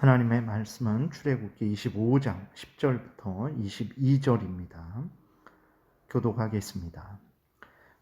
하나님의 말씀은 출애굽기 25장 10절부터 22절입니다. 교독하겠습니다.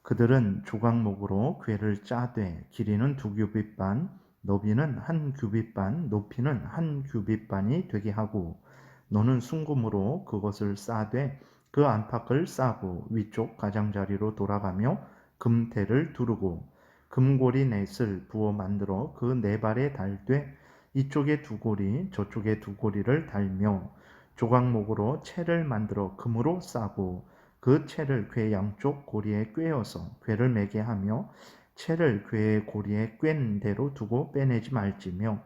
그들은 조각목으로 궤를 짜되 길이는 2규빗반, 너비는 1규빗반, 높이는 1규빗반이 되게 하고 너는 순금으로 그것을 싸되 그 안팎을 싸고 위쪽 가장자리로 돌아가며 금대를 두르고 금고리 넷을 부어 만들어 그 네 발에 달되 이쪽에 2고리 저쪽에 2고리를 달며 조각목으로 채를 만들어 금으로 싸고 그 채를 궤 양쪽 고리에 꿰어서 궤를 매게 하며 채를 궤의 고리에 꿰는 대로 두고 빼내지 말지며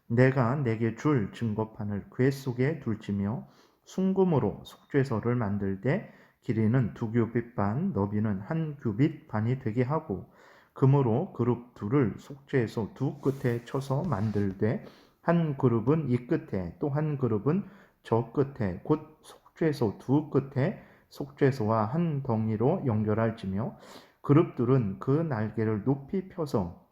내가 내게 줄 증거판을 궤 속에 둘지며 순금으로 속죄소를 만들되 길이는 2규빗반 너비는 1규빗반이 되게 하고 금으로 그룹 둘을 속죄소 두 끝에 쳐서 만들되 한 그룹은 이 끝에 또 한 그룹은 저 끝에 곧 속죄소 두 끝에 속죄소와 한 덩이로 연결할지며 그룹들은 그 날개를 높이 펴서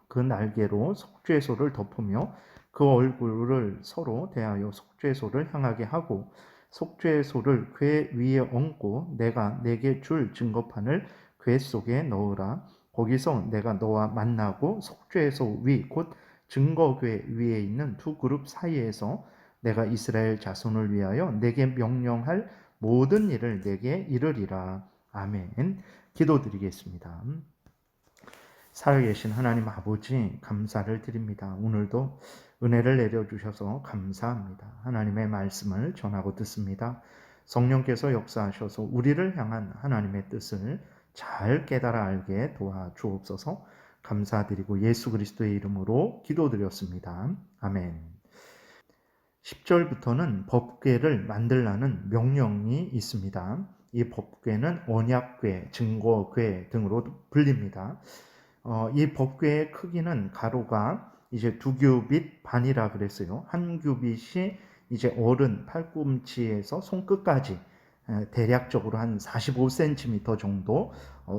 그 날개로 속죄소를 덮으며 그 얼굴을 서로 대하여 속죄소를 향하게 하고 속죄소를 궤 위에 얹고 내가 내게 줄 증거판을 궤 속에 넣으라. 거기서 내가 너와 만나고 속죄소 위 곧 증거궤 위에 있는 두 그룹 사이에서 내가 이스라엘 자손을 위하여 내게 명령할 모든 일을 내게 이르리라. 아멘. 기도드리겠습니다. 살아계신 하나님 아버지 감사를 드립니다. 오늘도 은혜를 내려주셔서 감사합니다. 하나님의 말씀을 전하고 듣습니다. 성령께서 역사하셔서 우리를 향한 하나님의 뜻을 잘 깨달아 알게 도와주옵소서. 감사드리고 예수 그리스도의 이름으로 기도드렸습니다. 아멘. 10절부터는 법궤를 만들라는 명령이 있습니다. 이 법궤는 언약궤, 증거궤 등으로 불립니다. 이 법궤의 크기는 가로가 이제 2규빗 반이라 그랬어요. 1규빗이 이제 어른 팔꿈치에서 손끝까지 대략적으로 한 45cm 정도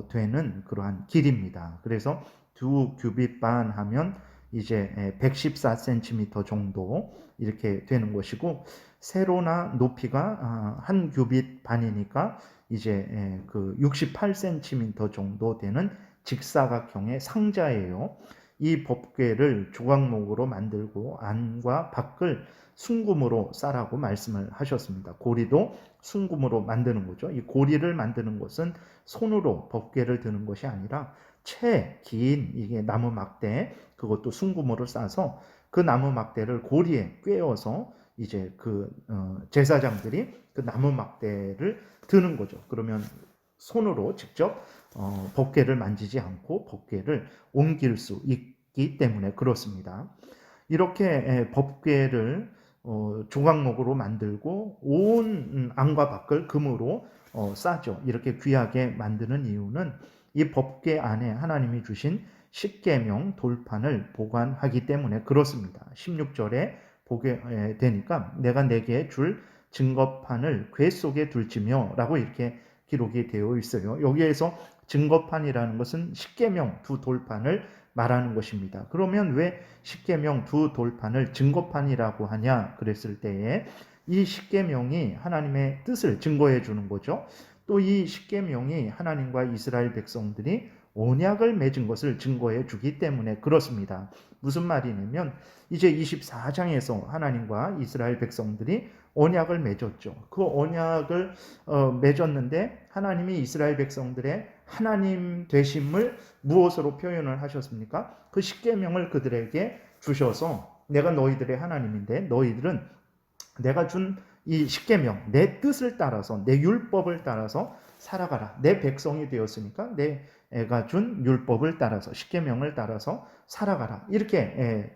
되는 그러한 길입니다. 그래서 2규빗 반 하면 이제 114cm 정도 이렇게 되는 것이고 세로나 높이가 1규빗 반이니까 이제 그 68cm 정도 되는 직사각형의 상자예요. 이 법궤를 조각목으로 만들고 안과 밖을 순금으로 싸라고 말씀을 하셨습니다. 고리도 순금으로 만드는 거죠. 이 고리를 만드는 것은 손으로 법궤를 드는 것이 아니라 채 긴 이게 나무 막대 그것도 순금으로 싸서 그 나무 막대를 고리에 꿰어서 이제 그 제사장들이 그 나무 막대를 드는 거죠. 그러면 손으로 직접 법궤를 만지지 않고 법궤를 옮길 수 있기 때문에 그렇습니다. 이렇게 법궤를 조각목으로 만들고 온 안과 밖을 금으로 싸죠. 이렇게 귀하게 만드는 이유는 이 법궤 안에 하나님이 주신 십계명 돌판을 보관하기 때문에 그렇습니다. 16절에 보게 되니까 내가 내게 줄 증거판을 궤 속에 둘지며 라고 이렇게 기록이 되어 있어요. 여기에서 증거판이라는 것은 십계명 두 돌판을 말하는 것입니다. 그러면 왜 십계명 두 돌판을 증거판이라고 하냐 그랬을 때에 이 십계명이 하나님의 뜻을 증거해 주는 거죠. 또 이 십계명이 하나님과 이스라엘 백성들이 언약을 맺은 것을 증거해 주기 때문에 그렇습니다. 무슨 말이냐면 이제 24장에서 하나님과 이스라엘 백성들이 언약을 맺었죠. 그 언약을 맺었는데 하나님이 이스라엘 백성들의 하나님 되심을 무엇으로 표현을 하셨습니까? 그 십계명을 그들에게 주셔서 내가 너희들의 하나님인데 너희들은 내가 준 이 십계명 내 뜻을 따라서 내 율법을 따라서 살아가라. 내 백성이 되었으니까 내가 준 율법을 따라서 십계명을 따라서 살아가라. 이렇게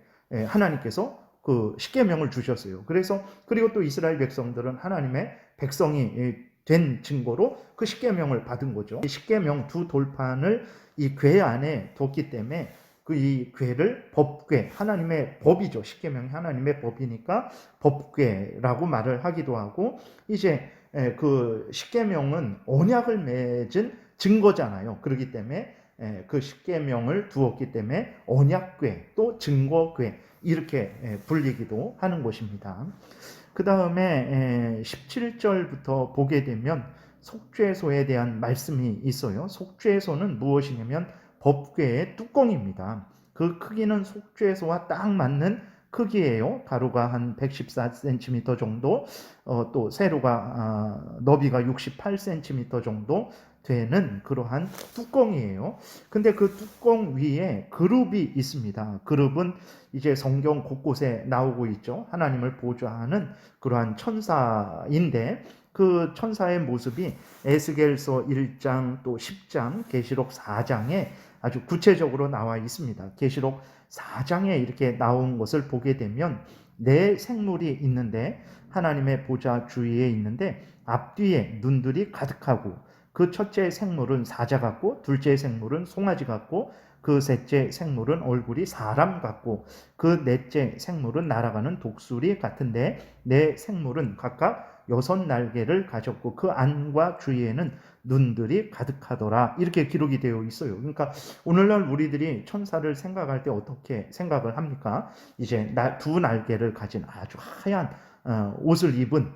하나님께서 그 십계명을 주셨어요. 그래서 그리고 또 이스라엘 백성들은 하나님의 백성이 된 증거로 그 십계명을 받은 거죠. 이 십계명 두 돌판을 이 궤 안에 뒀기 때문에 그 이 궤를 법궤, 하나님의 법이죠. 십계명이 하나님의 법이니까 법궤라고 말을 하기도 하고 이제 그 십계명은 언약을 맺은 증거잖아요. 그렇기 때문에 그 십계명을 두었기 때문에 언약궤 또 증거궤 이렇게 불리기도 하는 것입니다. 그 다음에 17절부터 보게 되면 속죄소에 대한 말씀이 있어요. 속죄소는 무엇이냐면 법궤의 뚜껑입니다. 그 크기는 속죄소와 딱 맞는 크기예요. 가로가 한 114cm 정도, 또 세로가 너비가 68cm 정도 되는 그러한 뚜껑이에요. 근데 그 뚜껑 위에 그룹이 있습니다. 그룹은 이제 성경 곳곳에 나오고 있죠. 하나님을 보좌하는 그러한 천사인데 그 천사의 모습이 에스겔서 1장 또 10장 계시록 4장에 아주 구체적으로 나와 있습니다. 계시록 4장에 이렇게 나온 것을 보게 되면 네 생물이 있는데 하나님의 보좌 주위에 있는데 앞뒤에 눈들이 가득하고 그 첫째 생물은 사자 같고 둘째 생물은 송아지 같고 그 셋째 생물은 얼굴이 사람 같고 그 넷째 생물은 날아가는 독수리 같은데 네 생물은 각각 6날개를 가졌고 그 안과 주위에는 눈들이 가득하더라 이렇게 기록이 되어 있어요. 그러니까 오늘날 우리들이 천사를 생각할 때 어떻게 생각을 합니까? 이제 두 날개를 가진 아주 하얀 옷을 입은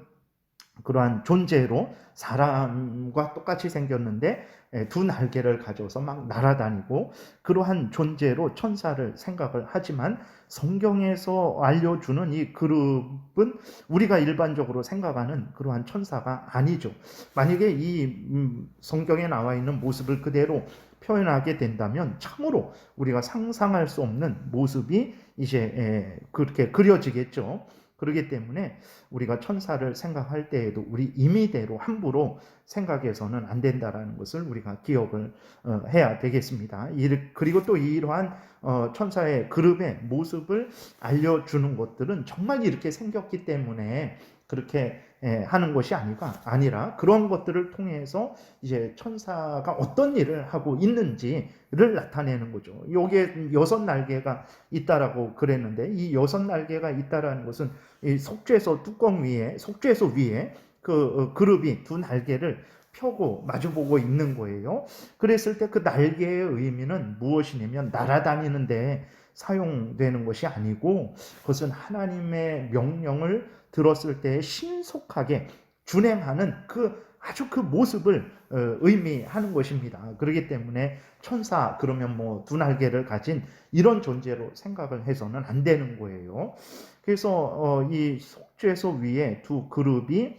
그러한 존재로 사람과 똑같이 생겼는데 두 날개를 가져서 막 날아다니고 그러한 존재로 천사를 생각을 하지만 성경에서 알려주는 이 그룹은 우리가 일반적으로 생각하는 그러한 천사가 아니죠. 만약에 이 성경에 나와 있는 모습을 그대로 표현하게 된다면 참으로 우리가 상상할 수 없는 모습이 이제 그렇게 그려지겠죠. 그렇기 때문에 우리가 천사를 생각할 때에도 우리 임의대로 함부로 생각해서는 안 된다라는 것을 우리가 기억을 해야 되겠습니다. 그리고 또 이러한 천사의 그룹의 모습을 알려주는 것들은 정말 이렇게 생겼기 때문에 그렇게 하는 것이 아니라 그런 것들을 통해서 이제 천사가 어떤 일을 하고 있는지를 나타내는 거죠. 여기에 6날개가 있다라고 그랬는데 이 6날개가 있다라는 것은 이 속죄소 뚜껑 위에 속죄소 위에 그 그룹이 두 날개를 펴고 마주보고 있는 거예요. 그랬을 때 그 날개의 의미는 무엇이냐면 날아다니는데 사용되는 것이 아니고 그것은 하나님의 명령을 들었을 때 신속하게 준행하는 아주 그 모습을 의미하는 것입니다. 그렇기 때문에 천사 그러면 뭐 두 날개를 가진 이런 존재로 생각을 해서는 안 되는 거예요. 그래서 이 속죄소 위에 두 그룹이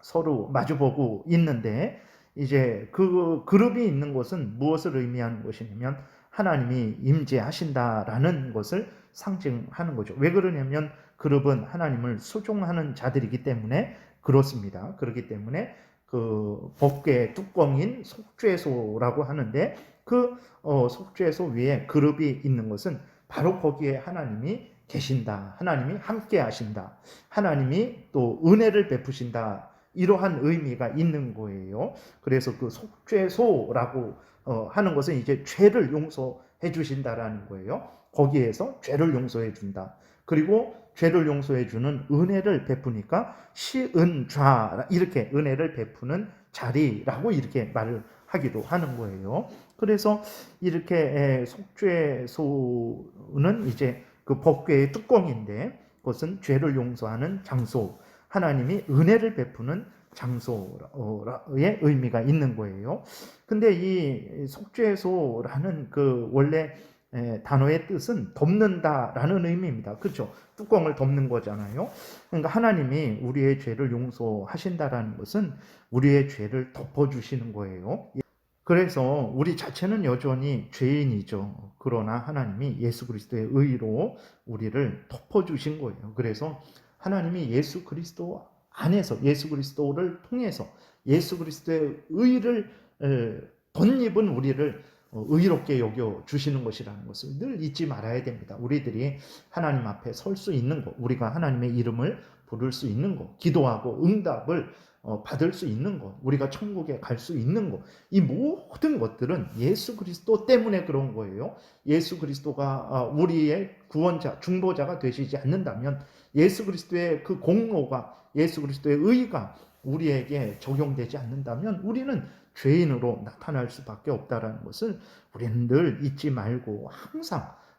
서로 마주보고 있는데 이제 그 그룹이 있는 것은 무엇을 의미하는 것이냐면 하나님이 임재하신다라는 것을 상징하는 거죠. 왜 그러냐면 그룹은 하나님을 수종하는 자들이기 때문에 그렇습니다. 그렇기 때문에 그 법궤의 뚜껑인 속죄소라고 하는데 그 속죄소 위에 그룹이 있는 것은 바로 거기에 하나님이 계신다. 하나님이 함께 하신다. 하나님이 또 은혜를 베푸신다. 이러한 의미가 있는 거예요. 그래서 그 속죄소라고 하는 것은 이제 죄를 용서해 주신다라는 거예요. 거기에서 죄를 용서해 준다. 그리고 죄를 용서해 주는 은혜를 베푸니까 시은좌 이렇게 은혜를 베푸는 자리라고 이렇게 말을 하기도 하는 거예요. 그래서 이렇게 속죄소는 이제 그 법궤의 뚜껑인데 그것은 죄를 용서하는 장소, 하나님이 은혜를 베푸는 장소의 의미가 있는 거예요. 근데 이 속죄소라는 그 원래 단어의 뜻은 덮는다라는 의미입니다. 그렇죠? 뚜껑을 덮는 거잖아요. 그러니까 하나님이 우리의 죄를 용서하신다라는 것은 우리의 죄를 덮어주시는 거예요. 그래서 우리 자체는 여전히 죄인이죠. 그러나 하나님이 예수 그리스도의 의로 우리를 덮어주신 거예요. 그래서 하나님이 예수 그리스도 안에서 예수 그리스도를 통해서 예수 그리스도의 의를 덧입은 우리를 의롭게 여겨 주시는 것이라는 것을 늘 잊지 말아야 됩니다. 우리들이 하나님 앞에 설 수 있는 것, 우리가 하나님의 이름을 부를 수 있는 것, 기도하고 응답을 받을 수 있는 것, 우리가 천국에 갈 수 있는 것, 이 모든 것들은 예수 그리스도 때문에 그런 거예요. 예수 그리스도가 우리의 구원자, 중보자가 되시지 않는다면 예수 그리스도의 그 공로가 예수 그리스도의 의가 우리에게 적용되지 않는다면 우리는 죄인으로 나타날 수밖에 없다라는 것을 우리는 늘 잊지 말고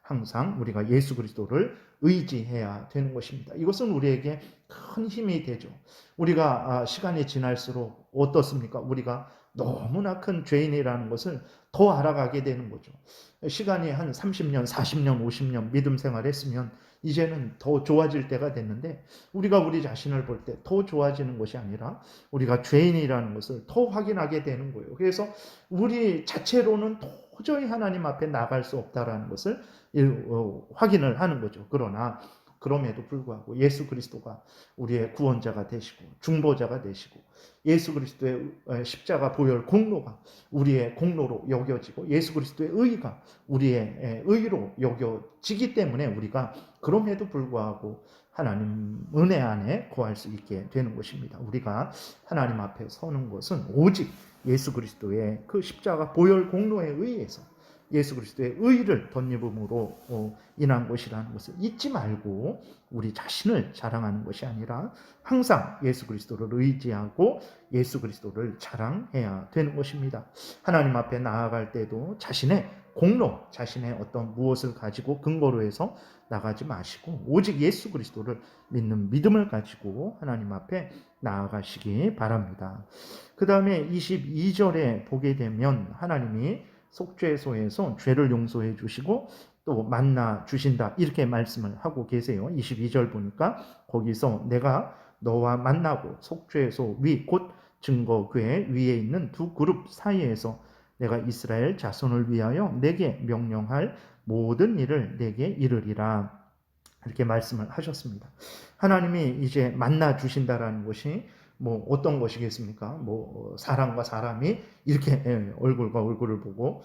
항상 우리가 예수 그리스도를 의지해야 되는 것입니다. 이것은 우리에게 큰 힘이 되죠. 우리가 시간이 지날수록 어떻습니까? 우리가 너무나 큰 죄인이라는 것을 더 알아가게 되는 거죠. 시간이 한 30년, 40년, 50년 믿음 생활했으면 이제는 더 좋아질 때가 됐는데, 우리가 우리 자신을 볼 때 더 좋아지는 것이 아니라 우리가 죄인이라는 것을 더 확인하게 되는 거예요. 그래서 우리 자체로는 도저히 하나님 앞에 나갈 수 없다라는 것을 확인을 하는 거죠. 그럼에도 불구하고 예수 그리스도가 우리의 구원자가 되시고 중보자가 되시고, 예수 그리스도의 십자가 보혈 공로가 우리의 공로로 여겨지고, 예수 그리스도의 의가 우리의 의로 여겨지기 때문에 우리가 그럼에도 불구하고 하나님 은혜 안에 거할 수 있게 되는 것입니다. 우리가 하나님 앞에 서는 것은 오직 예수 그리스도의 그 십자가 보혈 공로에 의해서 예수 그리스도의 의를 덧입음으로 인한 것이라는 것을 잊지 말고, 우리 자신을 자랑하는 것이 아니라 항상 예수 그리스도를 의지하고 예수 그리스도를 자랑해야 되는 것입니다. 하나님 앞에 나아갈 때도 자신의 공로, 자신의 어떤 무엇을 가지고 근거로 해서 나가지 마시고 오직 예수 그리스도를 믿는 믿음을 가지고 하나님 앞에 나아가시기 바랍니다. 그 다음에 22절에 보게 되면 하나님이 속죄소에서 죄를 용서해 주시고 또 만나 주신다, 이렇게 말씀을 하고 계세요. 22절 보니까 거기서 내가 너와 만나고 속죄소 위 곧 증거궤 위에 있는 두 그룹 사이에서 내가 이스라엘 자손을 위하여 내게 명령할 모든 일을 내게 이르리라, 이렇게 말씀을 하셨습니다. 하나님이 이제 만나 주신다라는 것이 뭐 어떤 것이겠습니까? 뭐 사람과 사람이 이렇게 얼굴과 얼굴을 보고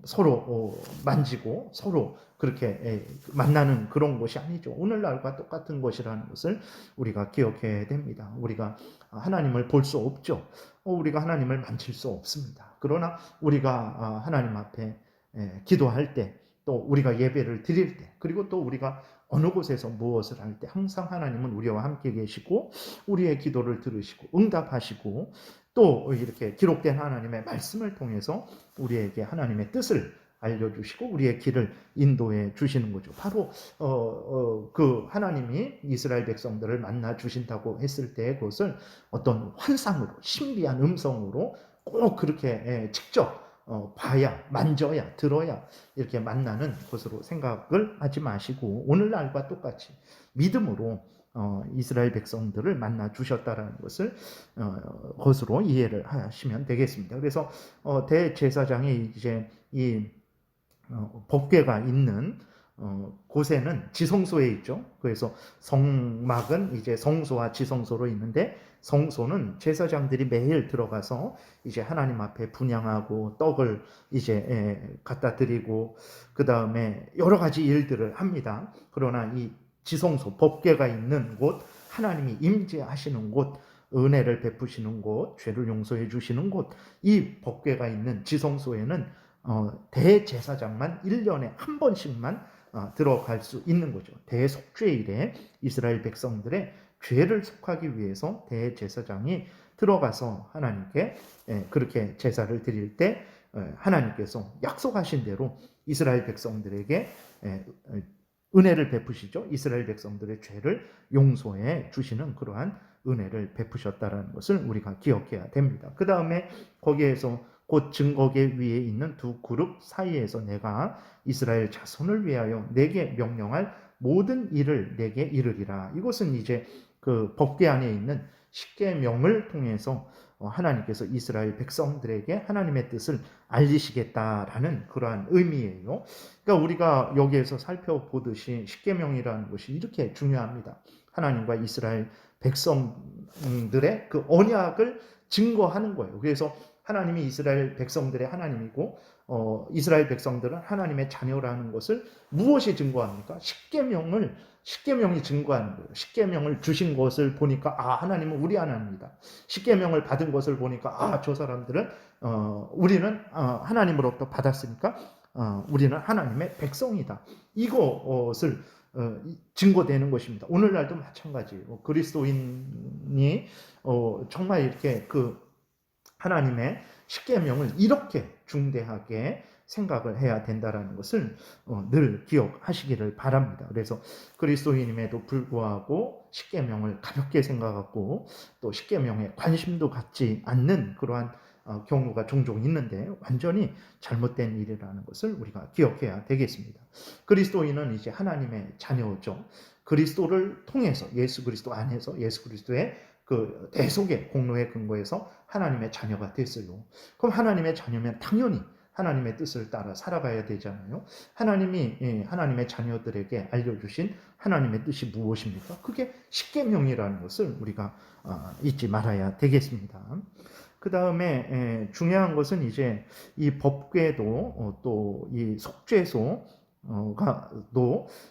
서로 만지고 서로 그렇게 만나는 그런 것이 아니죠. 오늘날과 똑같은 것이라는 것을 우리가 기억해야 됩니다. 우리가 하나님을 볼 수 없죠. 우리가 하나님을 만질 수 없습니다. 그러나 우리가 하나님 앞에 기도할 때, 또 우리가 예배를 드릴 때, 그리고 또 우리가 어느 곳에서 무엇을 할 때 항상 하나님은 우리와 함께 계시고 우리의 기도를 들으시고 응답하시고, 또 이렇게 기록된 하나님의 말씀을 통해서 우리에게 하나님의 뜻을 알려주시고 우리의 길을 인도해 주시는 거죠. 바로 그 하나님이 이스라엘 백성들을 만나 주신다고 했을 때 그것을 어떤 환상으로, 신비한 음성으로 꼭 그렇게 직접 봐야, 만져야, 들어야 이렇게 만나는 것으로 생각을 하지 마시고 오늘날과 똑같이 믿음으로 이스라엘 백성들을 만나 주셨다라는 것으로 이해를 하시면 되겠습니다. 그래서 대제사장이 이제 이 법궤가 있는 곳에는 지성소에 있죠. 그래서 성막은 이제 성소와 지성소로 있는데, 성소는 제사장들이 매일 들어가서 이제 하나님 앞에 분향하고 떡을 이제 갖다 드리고 그 다음에 여러 가지 일들을 합니다. 그러나 이 지성소, 법궤가 있는 곳, 하나님이 임재하시는 곳, 은혜를 베푸시는 곳, 죄를 용서해 주시는 곳, 이 법궤가 있는 지성소에는 대제사장만 1년에 한 번씩만 들어갈 수 있는 거죠. 대속죄일에 이스라엘 백성들의 죄를 속하기 위해서 대제사장이 들어가서 하나님께 그렇게 제사를 드릴 때 하나님께서 약속하신 대로 이스라엘 백성들에게 은혜를 베푸시죠. 이스라엘 백성들의 죄를 용서해 주시는 그러한 은혜를 베푸셨다는 것을 우리가 기억해야 됩니다. 그 다음에 거기에서 곧 증거궤 위에 있는 두 그룹 사이에서 내가 이스라엘 자손을 위하여 내게 명령할 모든 일을 내게 이르리라. 이것은 이제 그 법궤 안에 있는 십계명을 통해서 하나님께서 이스라엘 백성들에게 하나님의 뜻을 알리시겠다라는 그러한 의미예요. 그러니까 우리가 여기에서 살펴보듯이 십계명이라는 것이 이렇게 중요합니다. 하나님과 이스라엘 백성들의 그 언약을 증거하는 거예요. 그래서 하나님이 이스라엘 백성들의 하나님이고 이스라엘 백성들은 하나님의 자녀라는 것을 무엇이 증거합니까? 십계명이 증거하는 거예요. 십계명을 주신 것을 보니까 하나님은 우리 하나님이다. 십계명을 받은 것을 보니까 저 사람들은 우리는 하나님으로부터 받았으니까 우리는 하나님의 백성이다. 이것을 증거되는 것입니다. 오늘날도 마찬가지예요. 그리스도인이 정말 이렇게 그 하나님의 십계명을 이렇게 중대하게 생각을 해야 된다라는 것을 늘 기억하시기를 바랍니다. 그래서 그리스도인임에도 불구하고 십계명을 가볍게 생각하고 또 십계명에 관심도 갖지 않는 그러한 경우가 종종 있는데 완전히 잘못된 일이라는 것을 우리가 기억해야 되겠습니다. 그리스도인은 이제 하나님의 자녀죠. 그리스도를 통해서 예수 그리스도 안에서 예수 그리스도의 그 대속의 공로에 근거해서 하나님의 자녀가 됐어요. 그럼 하나님의 자녀면 당연히 하나님의 뜻을 따라 살아가야 되잖아요. 하나님이 하나님의 자녀들에게 알려주신 하나님의 뜻이 무엇입니까? 그게 십계명이라는 것을 우리가 잊지 말아야 되겠습니다. 그 다음에 중요한 것은 이제 이 법궤도 또 이 속죄소가도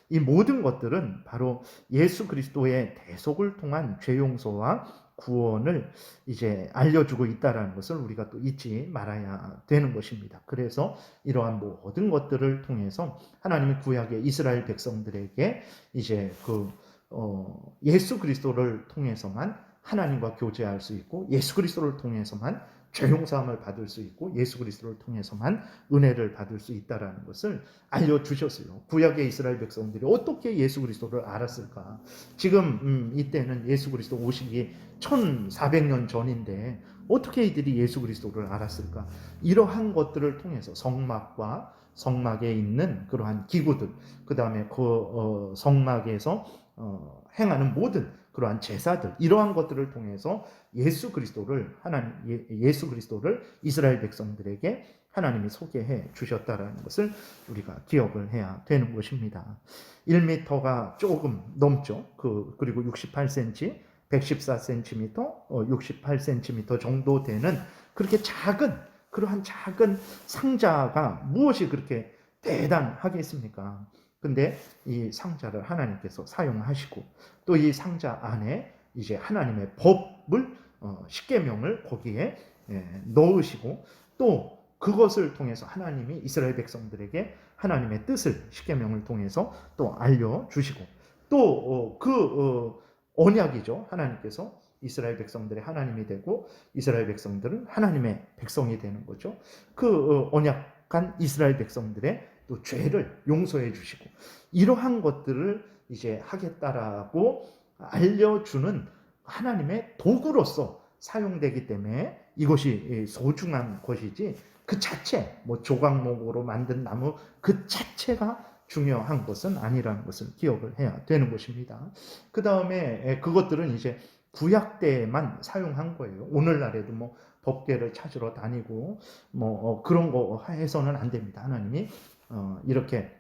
이 모든 것들은 바로 예수 그리스도의 대속을 통한 죄 용서와 구원을 이제 알려주고 있다라는 것을 우리가 또 잊지 말아야 되는 것입니다. 그래서 이러한 모든 것들을 통해서 하나님이 구약의 이스라엘 백성들에게 이제 예수 그리스도를 통해서만 하나님과 교제할 수 있고 예수 그리스도를 통해서만 죄 용서함을 받을 수 있고 예수 그리스도를 통해서만 은혜를 받을 수 있다라는 것을 알려주셨어요. 구약의 이스라엘 백성들이 어떻게 예수 그리스도를 알았을까? 지금 이때는 예수 그리스도 오시기 1400년 전인데 어떻게 이들이 예수 그리스도를 알았을까? 이러한 것들을 통해서 성막과 성막에 있는 그러한 기구들, 그 다음에 성막에서 행하는 모든 그러한 제사들, 이러한 것들을 통해서 예수 그리스도를 이스라엘 백성들에게 하나님이 소개해 주셨다라는 것을 우리가 기억을 해야 되는 것입니다. 1m가 조금 넘죠. 그리고 68cm, 114cm, 68cm 정도 되는 그렇게 그러한 작은 상자가 무엇이 그렇게 대단하겠습니까? 근데 이 상자를 하나님께서 사용하시고 또 이 상자 안에 이제 하나님의 법을 십계명을 거기에 넣으시고 또 그것을 통해서 하나님이 이스라엘 백성들에게 하나님의 뜻을 십계명을 통해서 또 알려주시고 또 언약이죠. 하나님께서 이스라엘 백성들의 하나님이 되고 이스라엘 백성들은 하나님의 백성이 되는 거죠. 언약한 이스라엘 백성들의 또 죄를 용서해 주시고 이러한 것들을 이제 하겠다라고 알려주는 하나님의 도구로서 사용되기 때문에 이것이 소중한 것이지 그 자체 조각목으로 만든 나무 그 자체가 중요한 것은 아니라는 것을 기억을 해야 되는 것입니다. 그 다음에 그것들은 이제 구약 때만 사용한 거예요. 오늘날에도 법궤를 찾으러 다니고 그런 거 해서는 안 됩니다. 하나님이 이렇게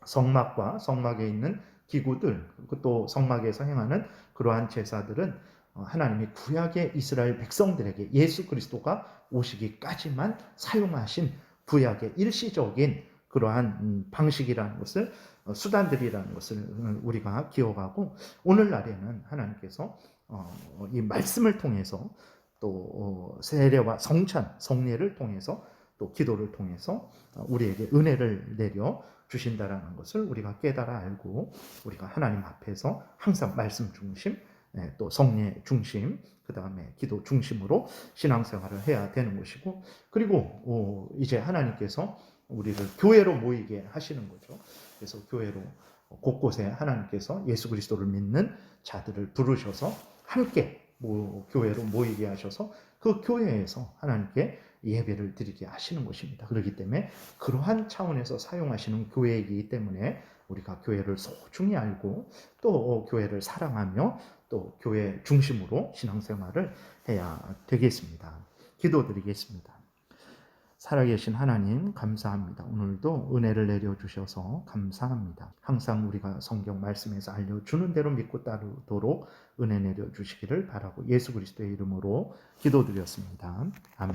성막과 성막에 있는 기구들 또 성막에서 행하는 그러한 제사들은 하나님이 구약의 이스라엘 백성들에게 예수 그리스도가 오시기까지만 사용하신 구약의 일시적인 그러한 방식이라는 것을 수단들이라는 것을 우리가 기억하고 오늘날에는 하나님께서 이 말씀을 통해서 또 세례와 성례를 통해서 또 기도를 통해서 우리에게 은혜를 내려 주신다라는 것을 우리가 깨달아 알고 우리가 하나님 앞에서 항상 말씀 중심 또 성례 중심 그 다음에 기도 중심으로 신앙생활을 해야 되는 것이고 그리고 이제 하나님께서 우리를 교회로 모이게 하시는 거죠. 그래서 교회로 곳곳에 하나님께서 예수 그리스도를 믿는 자들을 부르셔서 함께 교회로 모이게 하셔서 그 교회에서 하나님께 예배를 드리게 하시는 것입니다. 그렇기 때문에 그러한 차원에서 사용하시는 교회이기 때문에 우리가 교회를 소중히 알고 또 교회를 사랑하며 또 교회 중심으로 신앙생활을 해야 되겠습니다. 기도드리겠습니다. 살아계신 하나님 감사합니다. 오늘도 은혜를 내려주셔서 감사합니다. 항상 우리가 성경 말씀에서 알려주는 대로 믿고 따르도록 은혜 내려주시기를 바라고 예수 그리스도의 이름으로 기도드렸습니다. 아멘.